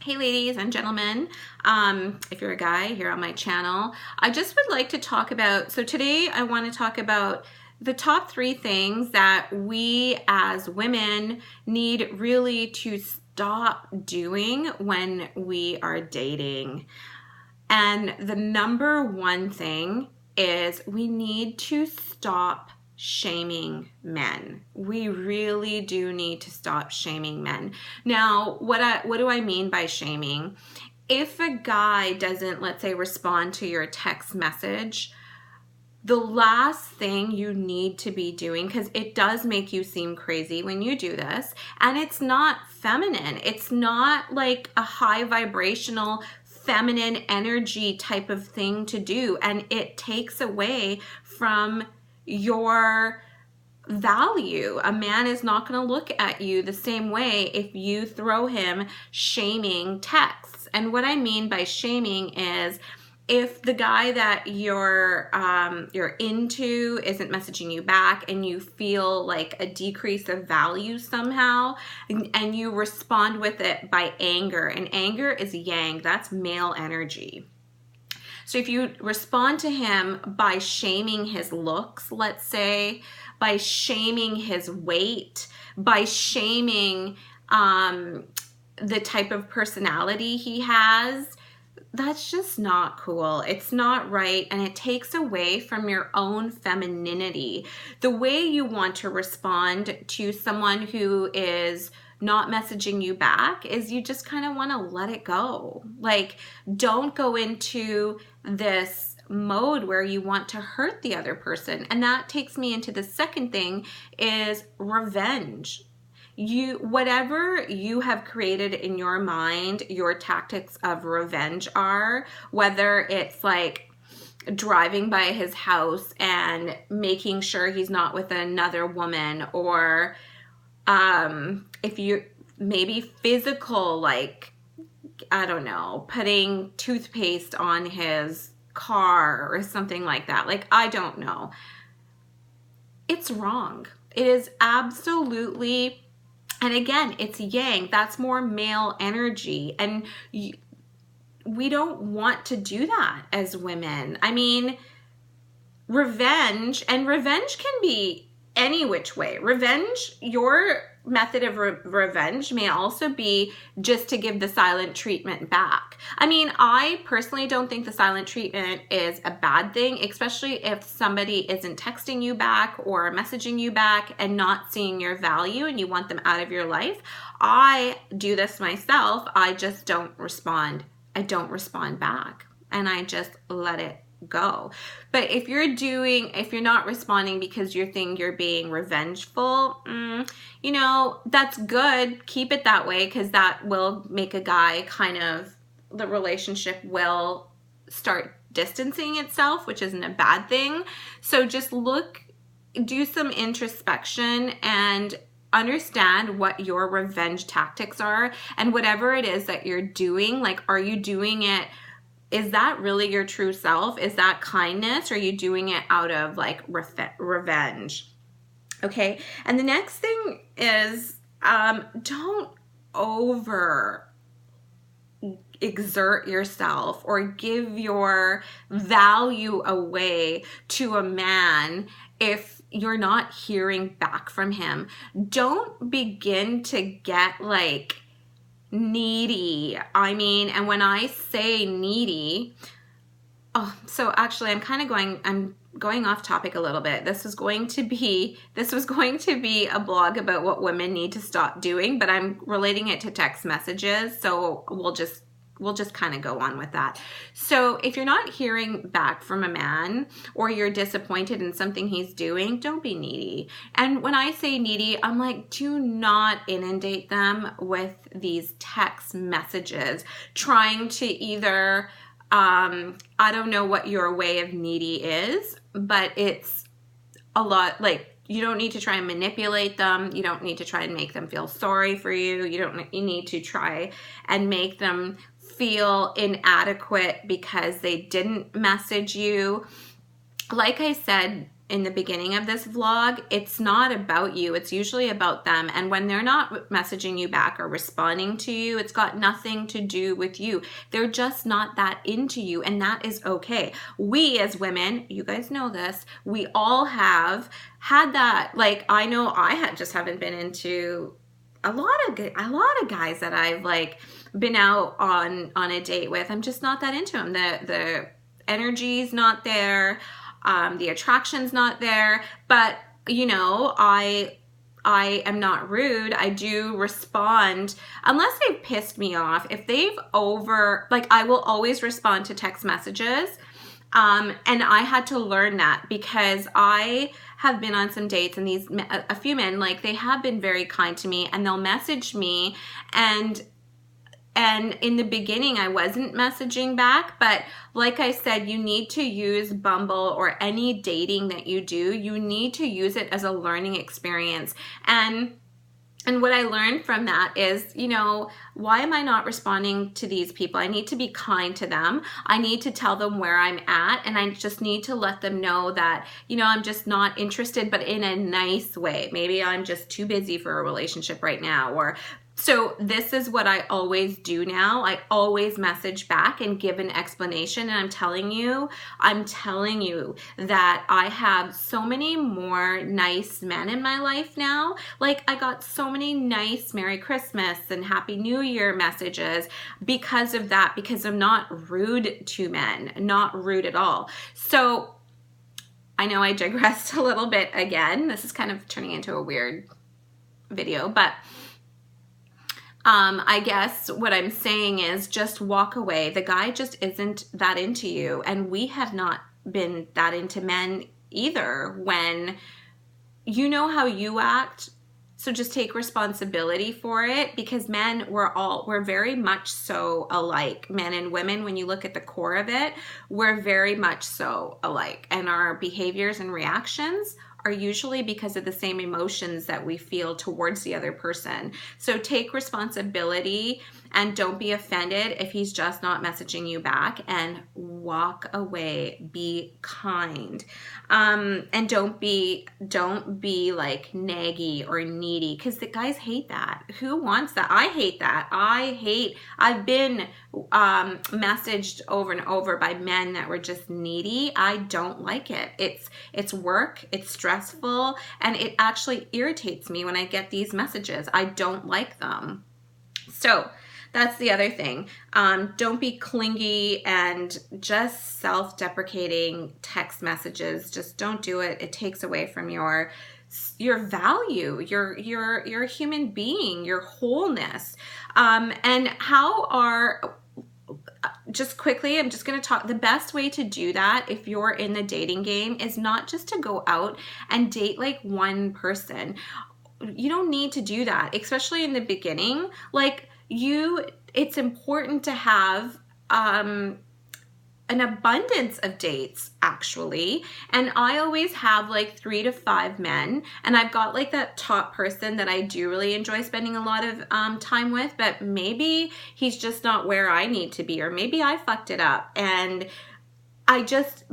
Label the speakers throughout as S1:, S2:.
S1: Hey ladies and gentlemen, if you're a guy here on my channel, I just would like to talk about, so today I want to talk about the top 3 things that we as women need really to stop doing when we are dating. And the number 1 thing is we need to stop shaming men. We really do need to stop shaming men. Now, what do I mean by shaming? If a guy doesn't, let's say, respond to your text message, the last thing you need to be doing, because it does make you seem crazy when you do this, and it's not feminine. It's not like a high vibrational feminine energy type of thing to do, and it takes away from your value. A man is not going to look at you the same way if you throw him shaming texts. And what I mean by shaming is if the guy that you're into isn't messaging you back and you feel like a decrease of value somehow, and you respond with it by anger, and anger is yang, that's male energy. So if you respond to him by shaming his looks, let's say, by shaming his weight, by shaming the type of personality he has, that's just not cool. It's not right, and it takes away from your own femininity. The way you want to respond to someone who is not messaging you back is you just kind of want to let it go. Like, don't go into this mode where you want to hurt the other person. And that takes me into the second thing, is revenge. Whatever you have created in your mind, your tactics of revenge are, whether it's like driving by his house and making sure he's not with another woman, or if you maybe physical, like, I don't know, putting toothpaste on his car or something like that. Like, I don't know. It's wrong. It is absolutely. And again, it's yang. That's more male energy. And we don't want to do that as women. I mean, revenge can be any which way. Revenge, your method of revenge may also be just to give the silent treatment back. I mean, I personally don't think the silent treatment is a bad thing, especially if somebody isn't texting you back or messaging you back and not seeing your value and you want them out of your life. I do this myself. I just don't respond. I don't respond back, and I just let it go. But if you're not responding because you think you're being revengeful, that's good. Keep it that way, because that will make a guy the relationship will start distancing itself, which isn't a bad thing. So just do some introspection and understand what your revenge tactics are, and whatever it is that you're doing, like, are you doing it? Is that really your true self? Is that kindness? Or are you doing it out of like revenge? Okay. And the next thing is, don't over exert yourself or give your value away to a man if you're not hearing back from him. Don't begin to get like needy. I mean, and when I say needy, so actually I'm going off topic a little bit. This was going to be a blog about what women need to stop doing, but I'm relating it to text messages, so we'll just kind of go on with that. So if you're not hearing back from a man, or you're disappointed in something he's doing, don't be needy. And when I say needy, I'm like, do not inundate them with these text messages trying to either, I don't know what your way of needy is, but it's a lot. Like, you don't need to try and manipulate them. You don't need to try and make them feel sorry for you. You need to try and make them feel inadequate because they didn't message you. Like I said in the beginning of this vlog, it's not about you. It's usually about them. And when they're not messaging you back or responding to you, it's got nothing to do with you. They're just not that into you, and that is okay. We as women, you guys know this, we all have had that. Like, I know I just haven't been into a lot of guys that I've like been out on a date with. I'm just not that into them. The energy's not there. The attraction's not there. But you know, I am not rude. I do respond unless they've pissed me off. If they've I will always respond to text messages. And I had to learn that because I have been on some dates, and a few men, like, they have been very kind to me, and they'll message me, and in the beginning I wasn't messaging back, but like I said, you need to use Bumble or any dating that you do, you need to use it as a learning experience. And what I learned from that is, you know, why am I not responding to these people? I need to be kind to them. I need to tell them where I'm at, and I just need to let them know that, you know, I'm just not interested, but in a nice way. Maybe I'm just too busy for a relationship right now, so this is what I always do now. I always message back and give an explanation. And I'm telling you that I have so many more nice men in my life now. Like, I got so many nice Merry Christmas and Happy New Year messages because of that, because I'm not rude to men, not rude at all. So I know I digressed a little bit again. This is kind of turning into a weird video, but I guess what I'm saying is just walk away. The guy just isn't that into you, and we have not been that into men either. When you know how you act, so just take responsibility for it, because men, we're very much so alike. Men and women, when you look at the core of it, we're very much so alike, and our behaviors and reactions are usually because of the same emotions that we feel towards the other person. So take responsibility and don't be offended if he's just not messaging you back, and walk away. Be kind. And don't be like naggy or needy, because the guys hate that. Who wants that? I hate that. I've been messaged over and over by men that were just needy. I don't like it. It's work, it's stressful, and it actually irritates me when I get these messages. I don't like them. So that's the other thing. Don't be clingy and just self-deprecating text messages. Just don't do it. It takes away from your value. You're a human being, your wholeness. Just quickly, I'm just going to talk. The best way to do that, if you're in the dating game, is not just to go out and date like one person. You don't need to do that, especially in the beginning. Like, it's important to have an abundance of dates, actually. And I always have like 3 to 5 men, and I've got like that top person that I do really enjoy spending a lot of time with, but maybe he's just not where I need to be, or maybe I fucked it up. And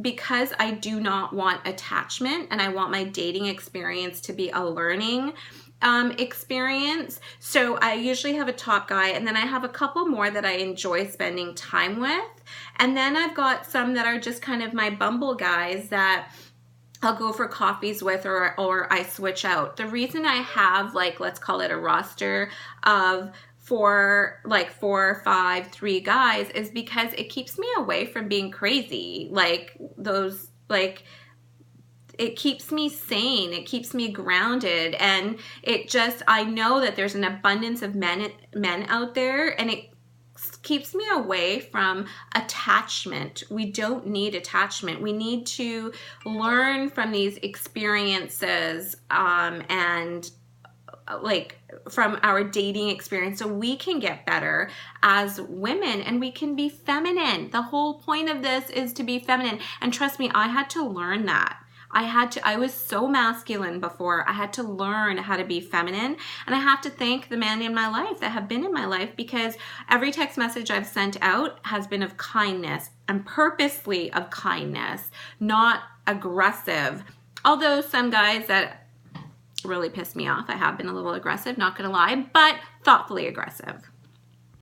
S1: because I do not want attachment, and I want my dating experience to be a learning experience. So I usually have a top guy, and then I have a couple more that I enjoy spending time with. And then I've got some that are just kind of my Bumble guys that I'll go for coffees with, or I switch out. The reason I have, like, let's call it a roster of 4, 5, 3 guys is because it keeps me away from being crazy. It keeps me sane, it keeps me grounded, and I know that there's an abundance of men out there, and it keeps me away from attachment. We don't need attachment. We need to learn from these experiences, and like from our dating experience, so we can get better as women, and we can be feminine. The whole point of this is to be feminine, and trust me, I had to learn that. I was so masculine before. I had to learn how to be feminine, and I have to thank the men in my life that have been in my life, because every text message I've sent out has been of kindness, and purposely of kindness, not aggressive. Although some guys that really piss me off, I have been a little aggressive, not gonna lie, but thoughtfully aggressive.